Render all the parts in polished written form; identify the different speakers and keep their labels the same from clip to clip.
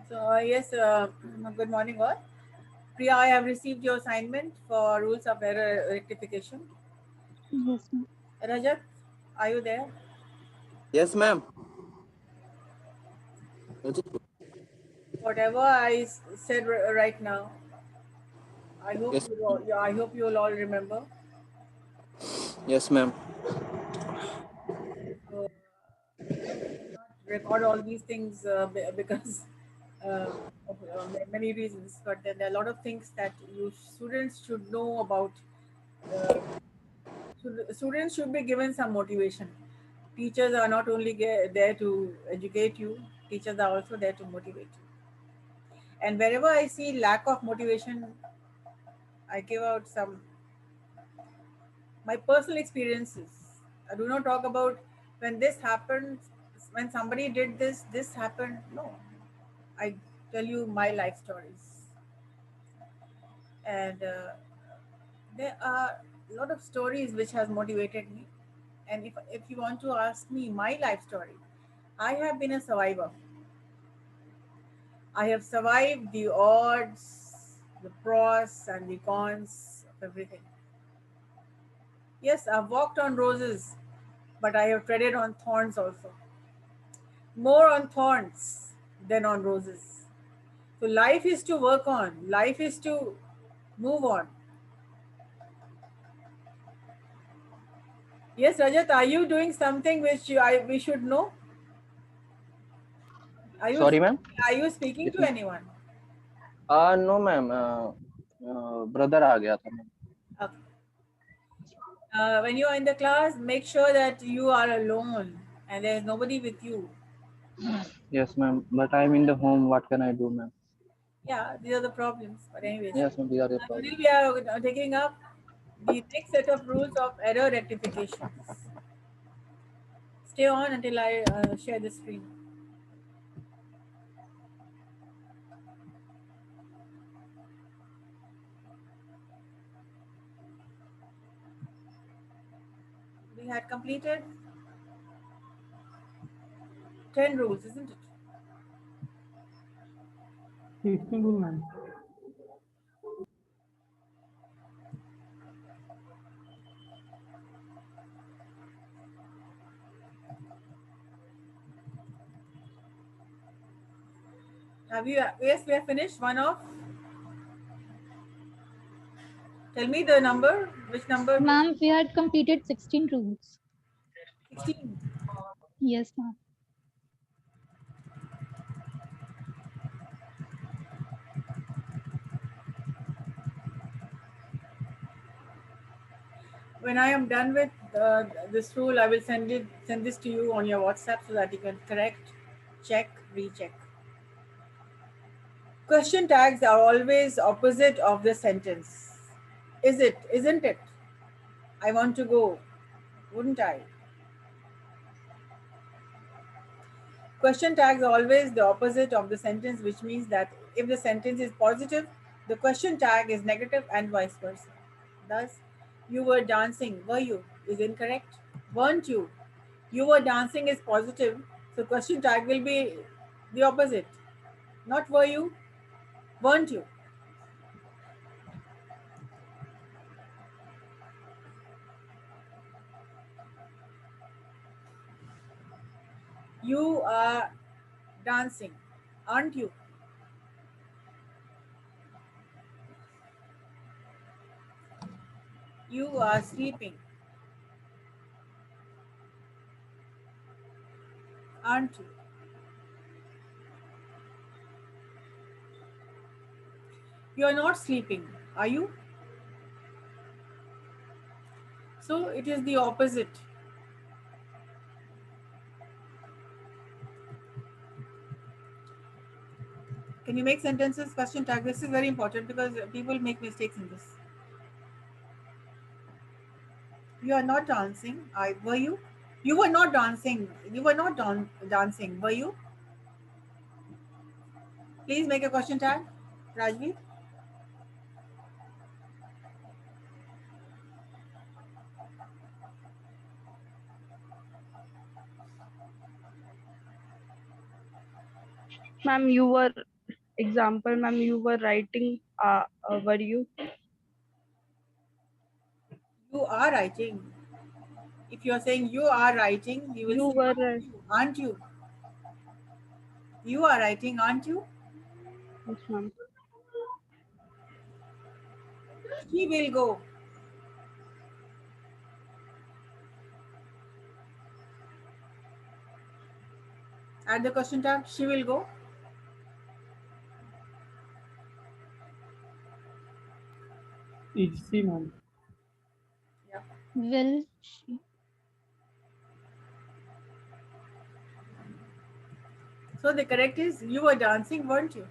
Speaker 1: Yes, good morning all. Priya, I have received your assignment for rules of error rectification.
Speaker 2: Yes, ma'am.
Speaker 1: Rajat, are you there?
Speaker 3: Yes, ma'am.
Speaker 1: Whatever I said right now,
Speaker 3: Yes,
Speaker 1: I hope you will all remember.
Speaker 3: yes, ma'am.
Speaker 1: So, not record all these things because of many reasons, but then there are a lot of things that you students should know about. Uh, Students should be given some motivation. Teachers are not only there to educate you, teachers are also there to motivate you. And wherever I see lack of motivation, I give out some my personal experiences. I do not talk about when this happened, when somebody did this happened. No, I tell you my life stories. And there are a lot of stories which has motivated me. And if you want to ask me my life story, I have been a survivor. I have survived the odds, the pros and the cons of everything. Yes, I've walked on roses, but I have treaded on thorns also. More on thorns than on roses. So life is to work on, life is to move on. Yes, Rajat, are you doing something which we should know? Are you
Speaker 3: Sorry, ma'am.
Speaker 1: are you speaking
Speaker 3: Yes,
Speaker 1: to
Speaker 3: ma'am.
Speaker 1: anyone?
Speaker 3: No, ma'am. Brother आ गया था, ma'am.
Speaker 1: Okay. When you are in the class, make sure that you are alone and there is nobody with you.
Speaker 3: Yes, ma'am. But I'm in the home. What can I do, ma'am?
Speaker 1: Yeah, these are the problems. But anyways,
Speaker 3: Yes, ma'am. These are the
Speaker 1: today
Speaker 3: problems.
Speaker 1: we are taking up the next set of rules of error rectifications. Stay on until I share the screen. We had completed 10 rules, isn't it?
Speaker 4: 16 rule, ma'am.
Speaker 1: Have you? Yes, we have finished one off. Tell me the number. Which number?
Speaker 2: Ma'am, we had completed 16 rules.
Speaker 1: 16.
Speaker 2: Yes, ma'am.
Speaker 1: When I am done with this rule, I will send this to you on your WhatsApp so that you can correct, check, recheck. Question tags are always opposite of the sentence. Is it? Isn't it? I want to go. Wouldn't I? Question tags are always the opposite of the sentence, which means that if the sentence is positive, the question tag is negative and vice versa. Thus, you were dancing, were you? Is incorrect. Weren't you? You were dancing is positive, so question tag will be the opposite. Not were you, weren't you? You are dancing, aren't you? You are sleeping, aren't you? You are not sleeping, are you? So it is the opposite. Can you make sentences? Question tag. This is very important because people make mistakes in this. You are not dancing. Were you? You were not dancing. You were not dancing. Were you? Please make a question tag, Rajvi.
Speaker 5: Ma'am, you were example, ma'am, you were writing, were you?
Speaker 1: You are writing. If you are saying you are writing, you will
Speaker 5: You
Speaker 1: say
Speaker 5: were,
Speaker 1: aren't you? Aren't you? You are writing, aren't you?
Speaker 5: yes, ma'am.
Speaker 1: She will go. At the question tag, she will go.
Speaker 4: Is she, ma'am?
Speaker 1: Yeah.
Speaker 2: Will she?
Speaker 1: So the correct is you were dancing, weren't you?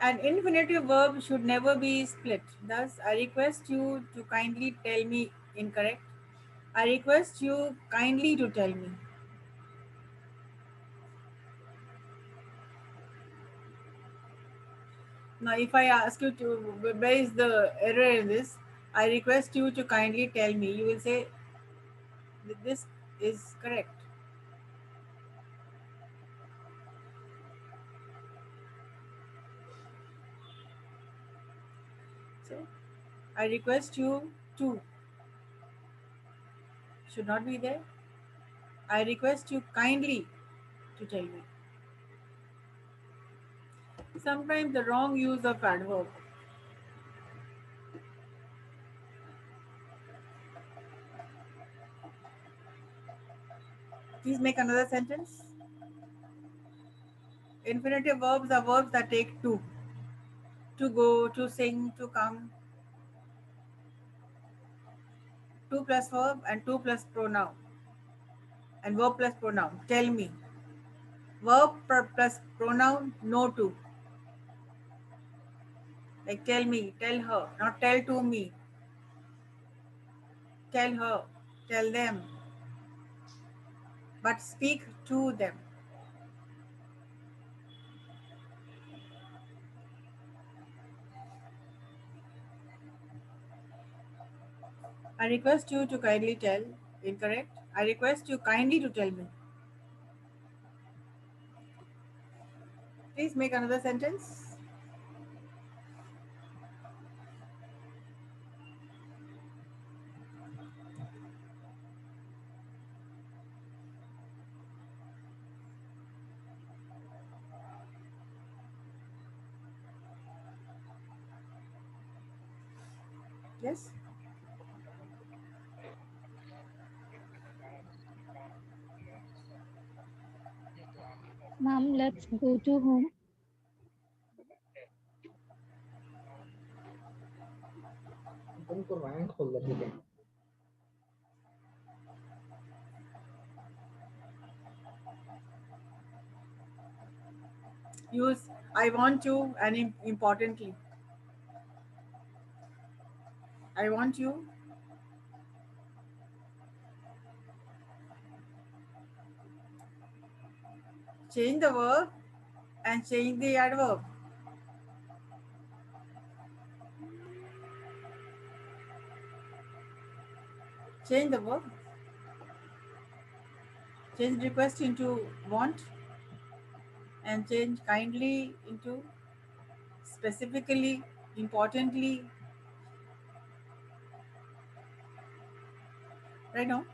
Speaker 1: An infinitive verb should never be split. Thus, I request you to kindly tell me incorrect. I request you kindly to tell me. Now, if I ask you to, where is the error in this? I request you to kindly tell me. You will say that this is correct. So, I request you to should not be there. I request you kindly to tell me. Sometimes the wrong use of adverb. Please make another sentence. Infinitive verbs are verbs that take two. To go, to sing, to come. Two plus verb and two plus pronoun. And verb plus pronoun. Tell me. Verb plus pronoun, no to. Like tell me, tell her, not tell to me. Tell her, tell them, but speak to them. I request you to kindly tell. Incorrect. I request you kindly to tell me. Please make another sentence. Yes.
Speaker 2: Ma'am, let's go to home.
Speaker 4: तुमको rank खोल दो ठीक है
Speaker 1: Use I want you and importantly. I want you. Change the verb and change the adverb. Change the verb. Change request into want and change kindly into specifically, importantly. Right now,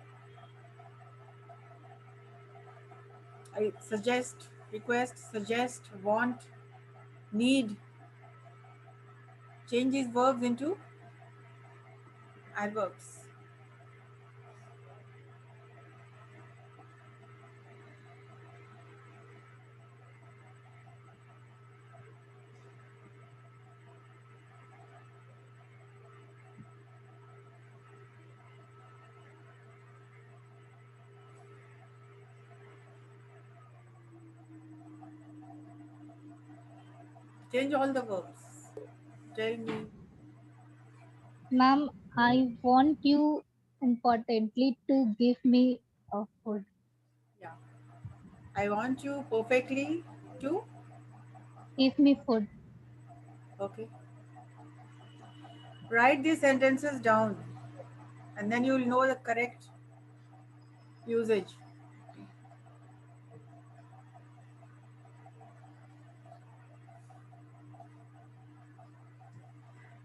Speaker 1: I suggest, request, suggest, want, need. Change these verbs into adverbs. Change all the verbs. Tell me.
Speaker 2: Ma'am, I want you importantly to give me a food.
Speaker 1: Yeah. I want you perfectly to.
Speaker 2: Give me food.
Speaker 1: Okay. Write these sentences down and then you will know the correct usage.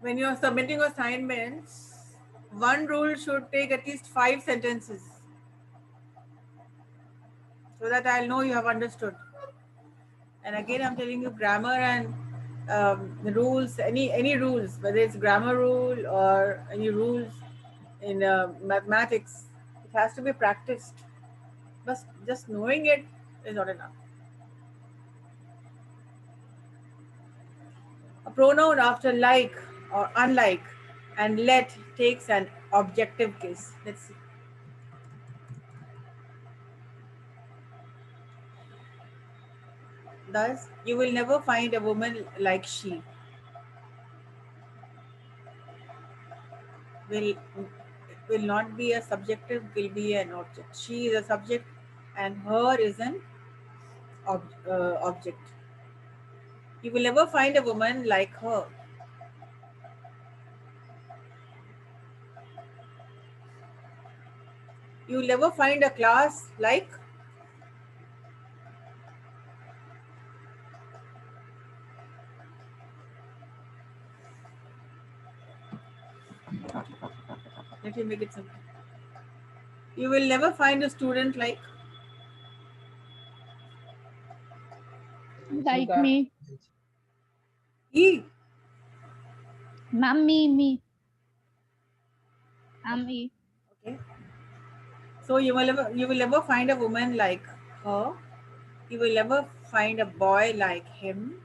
Speaker 1: when you're submitting assignments, one rule should take at least 5 sentences so that I'll know you have understood. And again, I'm telling you, grammar and the rules, any rules, whether it's grammar rule or any rules in mathematics, it has to be practiced. But just knowing it is not enough. A pronoun after like or unlike and let takes an objective case. Let's see. Thus, you will never find a woman like she. Will will not be a subjective, will be an object. She is a subject and her is an object. You will never find a woman like her. You will never find a class like. Let me make it simple. You will never find a student like.
Speaker 2: Like me.
Speaker 1: He.
Speaker 2: Ma'am, me. I'm me.
Speaker 1: Okay. So you will never find a woman like her. You will never find a boy like him.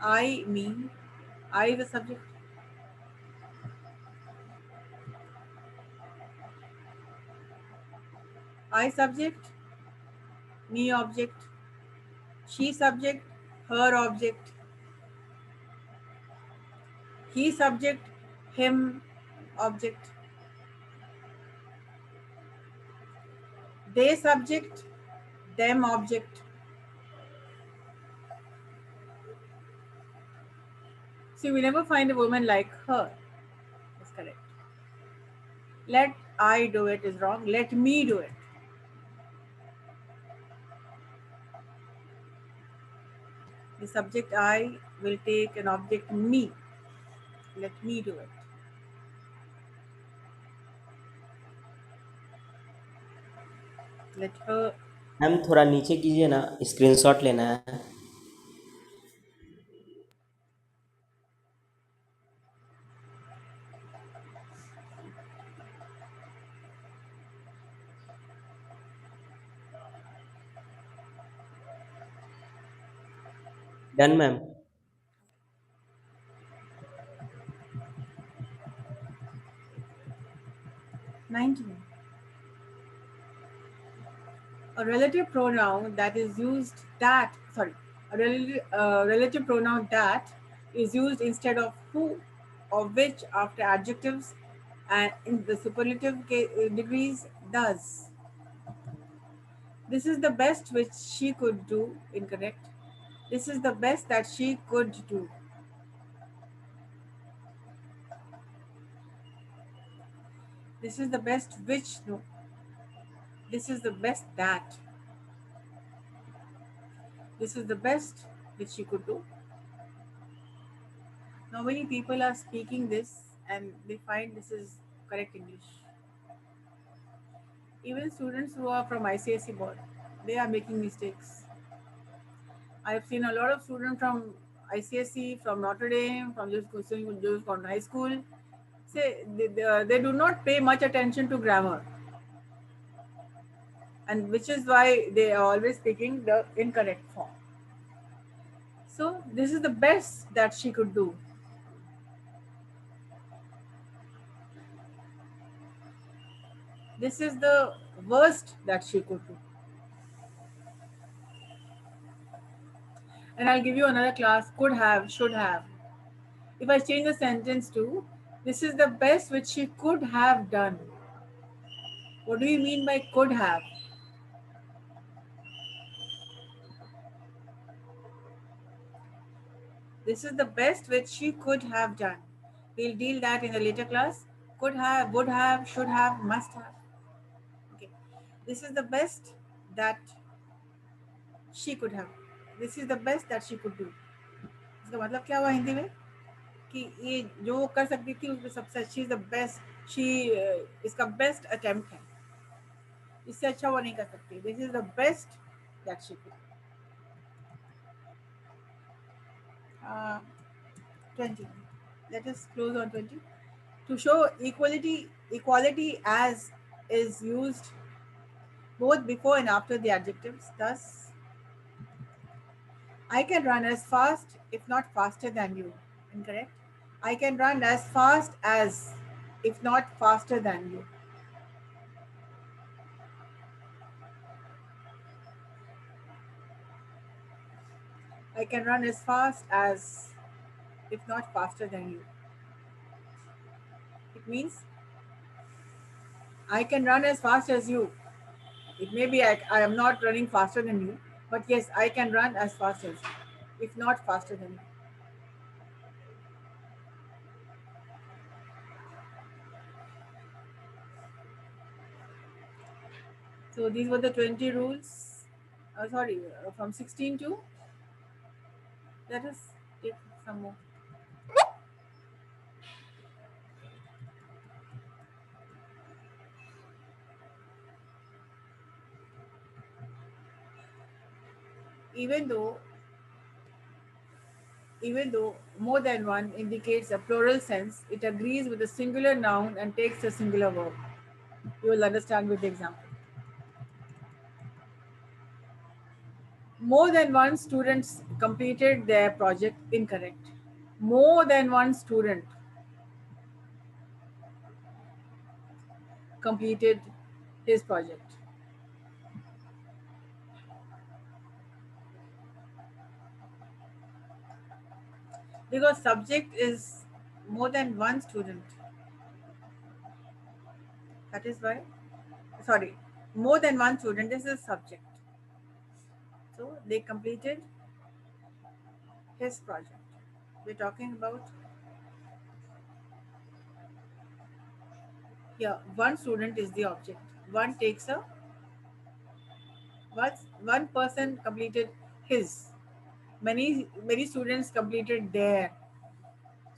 Speaker 1: I, me. I is the subject. I subject. Me object. She subject. Her object. He subject. Him object. They subject. Them object. So we never find a woman like her. That's correct. Let I do it is wrong. Let me do it. The subject I will take an object me. Let me do it. Let her.
Speaker 6: Ma'am थोड़ा नीचे कीजिए ना, screenshot लेना है। Done ma'am.
Speaker 1: 19. A relative pronoun that is used that, sorry, a relative pronoun that is used instead of who or which after adjectives and in the superlative degrees does. This is the best which she could do. Incorrect. This is the best that she could do. This is the best which, no. This is the best that. This is the best which she could do. Now many people are speaking this and they find this is correct English. Even students who are from ICSE board, they are making mistakes. I have seen a lot of students from ICSE, from Notre Dame, from just gone high school. Say they do not pay much attention to grammar, and which is why they are always speaking the incorrect form. So this is the best that she could do. This is the worst that she could do. And I'll give you another class, could have, should have. If I change the sentence to, this is the best which she could have done. What do you mean by could have? This is the best which she could have done. We'll deal that in a later class. Could have, would have, should have, must have. Okay. This is the best that she could have. This is the best that she could do. इसका मतलब क्या हुआ हिंदी में कि ये जो वो कर सकती थी उसमें सबसे अच्छी द बेस्ट शी, इसका बेस्ट अटेम्प्ट है, इससे अच्छा वो नहीं कर सकती। This is the best that she could. 20, let us close on 20. To show equality as is used both before and after the adjectives. Thus, I can run as fast, if not faster than you. Incorrect. I can run as fast as, if not faster than you. I can run as fast as, if not faster than you. It means I can run as fast as you. It may be I am not running faster than you, but yes, I can run as fast as you, if not faster than you. So these were the 20 rules. Sorry, from 16 to, let us take some more. Even though more than one indicates a plural sense, it agrees with a singular noun and takes a singular verb. You will understand with the example. More than one student completed their project. Incorrect. More than one student completed his project. Because subject is more than one student. That is why, sorry, more than one student, this is subject. So they completed his project. We're talking about here, one student is the object. One takes a, one person completed his. Many students completed their.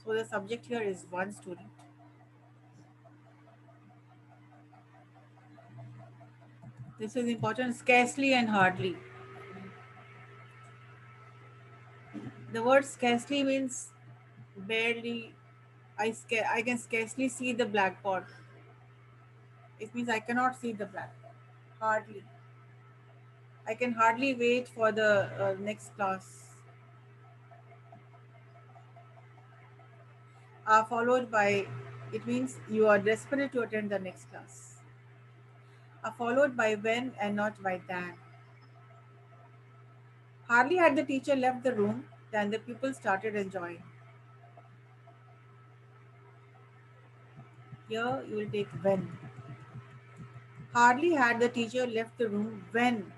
Speaker 1: So the subject here is one student. This is important. Scarcely and hardly. The word scarcely means barely. I can scarcely see the blackboard. It means I cannot see the blackboard. Hardly. I can hardly wait for the next class. Are followed by, it means you are desperate to attend the next class. Are followed by when and not by than. Hardly had the teacher left the room than the pupils started enjoying. Here you will take when. Hardly had the teacher left the room when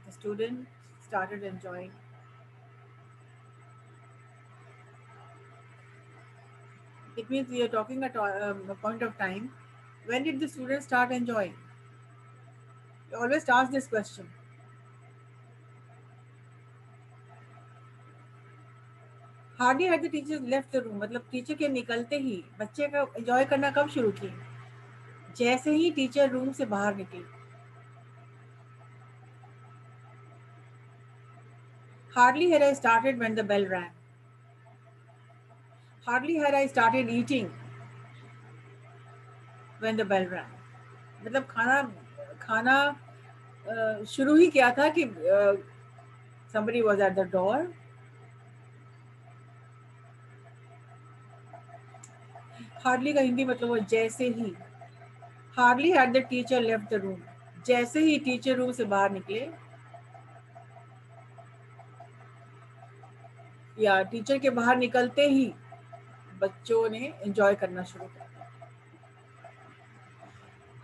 Speaker 1: the student started enjoying. It means we are talking at a point of time. When did the student start enjoying? You always ask this question. Hardly had the teacher left the room, मतलब teacher के निकलते ही बच्चे का enjoy करना कब शुरू किए? जैसे ही टीचर रूम से बाहर निकली. Hardly had I started when the bell rang. Hardly had I started eating when the bell rang. मतलब खाना शुरू ही किया था कि somebody was at the door. Hardly का हिंदी मतलब वो जैसे ही. Hardly had the teacher left the room. जैसे ही टीचर रूम से बाहर निकले या टीचर के बाहर निकलते ही बच्चों ने एंजॉय करना शुरू कर दिया.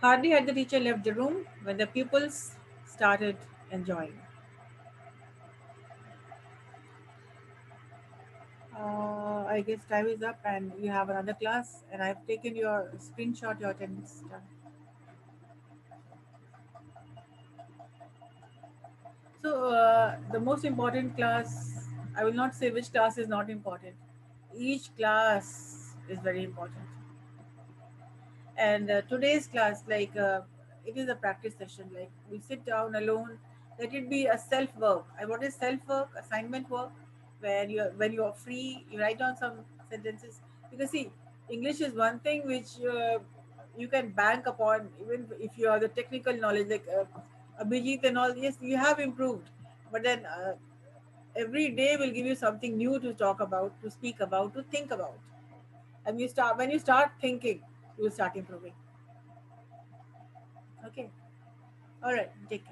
Speaker 1: Hardly had the teacher left the room when the pupils started enjoying. I guess time is up and you have another class and I've taken your screenshot, your attendance done. So the most important class, I will not say which class is not important. Each class is very important. And today's class, like it is a practice session. Like we sit down alone. Let it be a self work. And what is self work? Assignment work, where when you're free, you write down some sentences. Because see, English is one thing which you can bank upon, even if you have the technical knowledge, like Abhijit and all. Yes, you have improved, but then every day will give you something new to talk about, to speak about, to think about. And you start when you start thinking, you will start improving. Okay. All right. Take care.